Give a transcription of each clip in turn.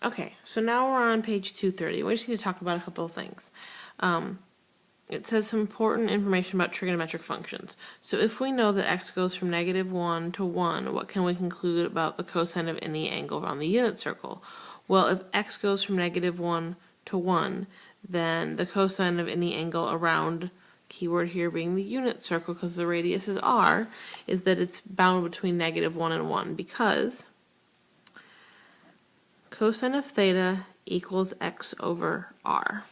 Okay, so now we're on page 230. We just need to talk about a couple of things. It says some important information about trigonometric functions. So if we know that x goes from -1 to 1, what can we conclude about the cosine of any angle around the unit circle? Well, if x goes from -1 to 1, then the cosine of any angle around, keyword here being the unit circle because the radius is r, is that it's bound between -1 and 1, because cosine of theta equals x over r.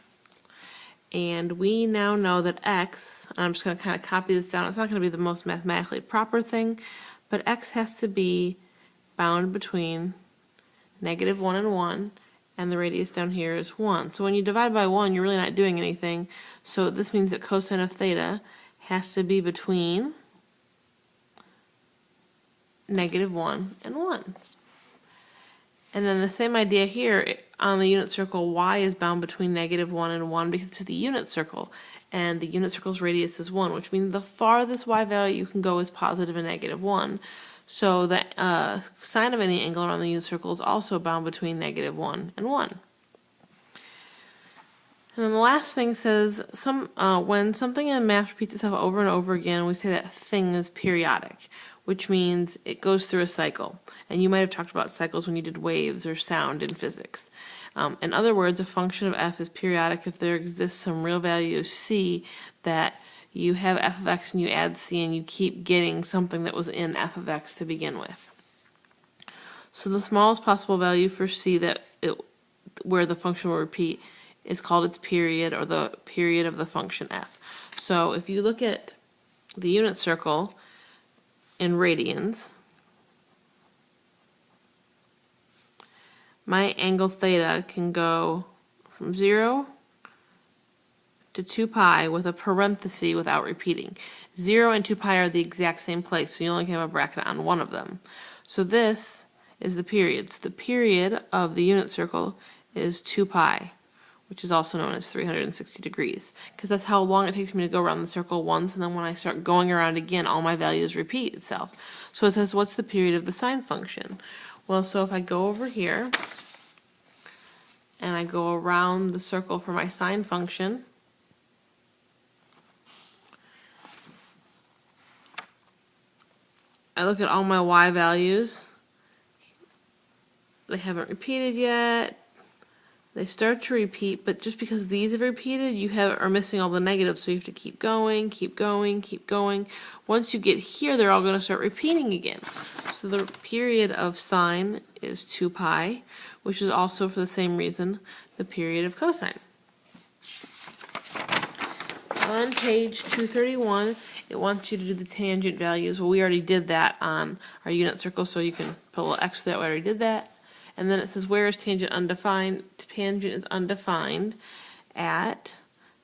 And we now know that x, and I'm just going to kind of copy this down, it's not going to be the most mathematically proper thing, but x has to be bound between -1 and 1, and the radius down here is 1. So when you divide by 1, you're really not doing anything. So this means that cosine of theta has to be between -1 and 1. And then the same idea here, on the unit circle, y is bound between -1 and 1 because it's the unit circle, and the unit circle's radius is 1, which means the farthest y value you can go is positive and -1. So the sine of any angle around the unit circle is also bound between -1 and 1. And then the last thing says, when something in math repeats itself over and over again, we say that thing is periodic, which means it goes through a cycle. And you might have talked about cycles when you did waves or sound in physics. In other words, a function of f is periodic if there exists some real value c that you have f of x and you add c and you keep getting something that was in f of x to begin with. So the smallest possible value for c where the function will repeat is called its period, or the period of the function f. So if you look at the unit circle in radians, my angle theta can go from 0 to 2 pi with a parenthesis without repeating. 0 and 2 pi are the exact same place, so you only can have a bracket on one of them. So this is the period. So the period of the unit circle is 2 pi, which is also known as 360 degrees, because that's how long it takes me to go around the circle once, and then when I start going around again, all my values repeat itself. So it says, what's the period of the sine function? Well, so if I go over here, and I go around the circle for my sine function, I look at all my y values, they haven't repeated yet. They start to repeat, but just because these have repeated, you are missing all the negatives, so you have to keep going, keep going, keep going. Once you get here, they're all going to start repeating again. So the period of sine is 2 pi, which is also, for the same reason, the period of cosine. On page 231, it wants you to do the tangent values. Well, we already did that on our unit circle, so you can put a little X that we already did that. And then it says, where is tangent undefined? Tangent is undefined at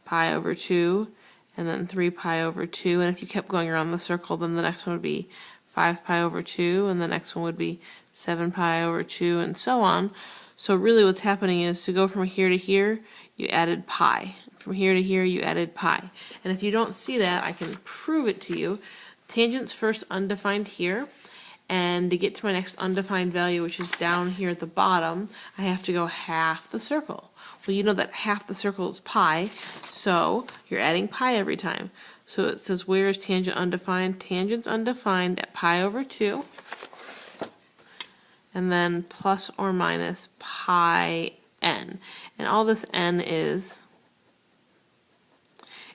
pi over 2, and then 3 pi over 2. And if you kept going around the circle, then the next one would be 5 pi over 2, and the next one would be 7 pi over 2, and so on. So really what's happening is, to go from here to here, you added pi. From here to here, you added pi. And if you don't see that, I can prove it to you. Tangent's first undefined here. And to get to my next undefined value, which is down here at the bottom, I have to go half the circle. Well, you know that half the circle is pi, so you're adding pi every time. So it says, where is tangent undefined? Tangent's undefined at pi over 2, and then plus or minus pi n. And all this n is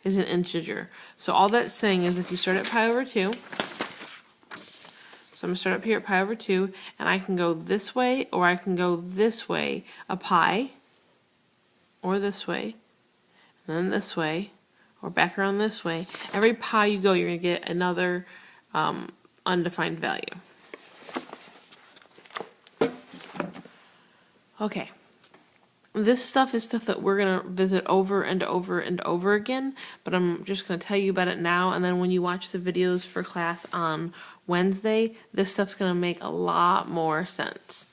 an integer. So all that's saying is, if you start at pi over 2, so I'm going to start up here at pi over 2, and I can go this way, or I can go this way, a pi, or this way, and then this way, or back around this way. Every pi you go, you're going to get another undefined value. Okay. This stuff is stuff that we're going to visit over and over and over again, but I'm just going to tell you about it now, and then when you watch the videos for class on Wednesday, this stuff's going to make a lot more sense.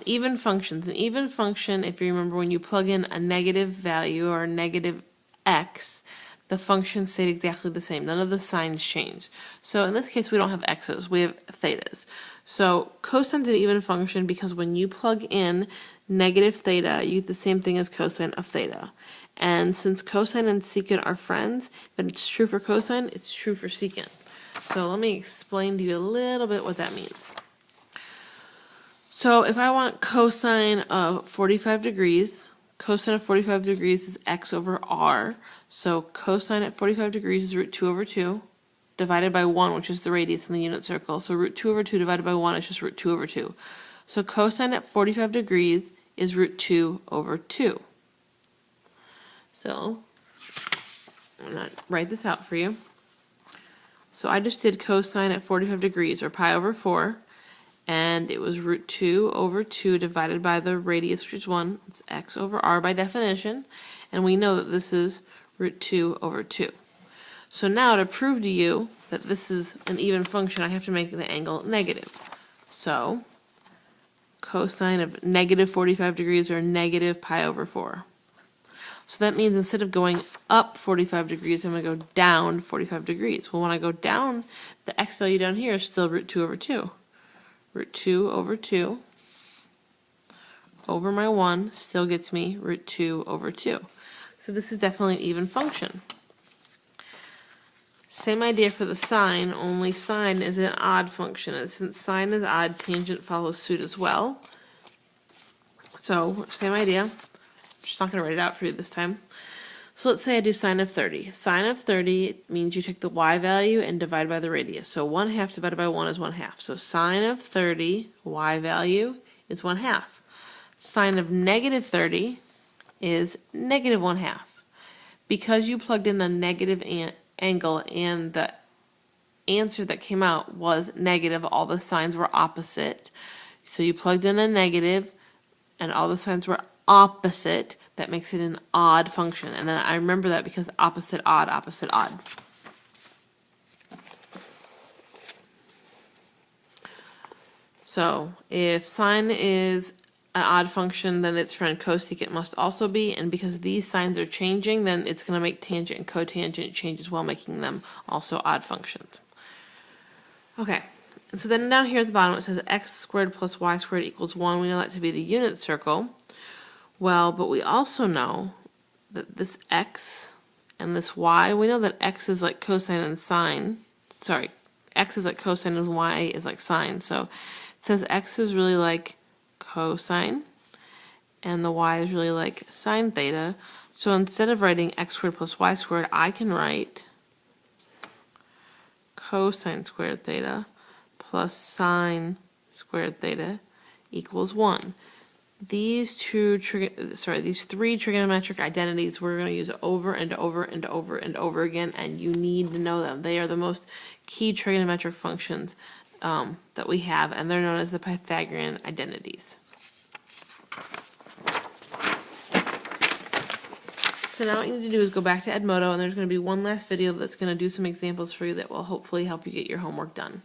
Even functions. An even function, if you remember, when you plug in a negative value or a negative x, the function stayed exactly the same. None of the signs changed. So in this case, we don't have x's, we have thetas. So cosine's an even function because when you plug in negative theta, you get the same thing as cosine of theta. And since cosine and secant are friends, if it's true for cosine, it's true for secant. So let me explain to you a little bit what that means. So if I want cosine of 45 degrees, cosine of 45 degrees is x over r. So cosine at 45 degrees is root 2 over 2 divided by 1, which is the radius in the unit circle. So root 2 over 2 divided by 1 is just root 2 over 2. So cosine at 45 degrees is root 2 over 2. So I'm going to write this out for you. So I just did cosine at 45 degrees, or pi over 4, and it was root 2 over 2 divided by the radius, which is 1. It's x over r by definition, and we know that this is root 2 over 2. So now to prove to you that this is an even function, I have to make the angle negative. So cosine of negative 45 degrees, or negative pi over 4. So that means instead of going up 45 degrees, I'm going to go down 45 degrees. Well, when I go down, the x value down here is still root 2 over 2. Root 2 over 2 over my 1 still gets me root 2 over 2. So this is definitely an even function. Same idea for the sine, only sine is an odd function. And since sine is odd, tangent follows suit as well. So, same idea. Just not going to write it out for you this time. So let's say I do sine of 30. Sine of 30 means you take the y value and divide by the radius. So 1/2 divided by 1 is 1/2. So sine of 30, y value, is 1/2. Sine of negative 30 is negative 1/2. Because you plugged in a negative angle and the answer that came out was negative, all the signs were opposite. So you plugged in a negative and all the signs were opposite. That makes it an odd function. And then I remember that because opposite, odd, opposite, odd. So if sine is an odd function, then its friend cosecant must also be. And because these signs are changing, then it's going to make tangent and cotangent change as well, making them also odd functions. Okay. And so then down here at the bottom it says x squared plus y squared equals 1. We know that to be the unit circle. Well, but we also know that this x and this y, we know that x is like cosine and sine. Sorry, x is like cosine and y is like sine. So it says x is really like cosine and the y is really like sine theta. So instead of writing x squared plus y squared, I can write cosine squared theta plus sine squared theta equals 1. These three trigonometric identities we're going to use over and over and over and over again, and you need to know them. They are the most key trigonometric functions that we have, and they're known as the Pythagorean identities. So now what you need to do is go back to Edmodo, and there's going to be one last video that's going to do some examples for you that will hopefully help you get your homework done.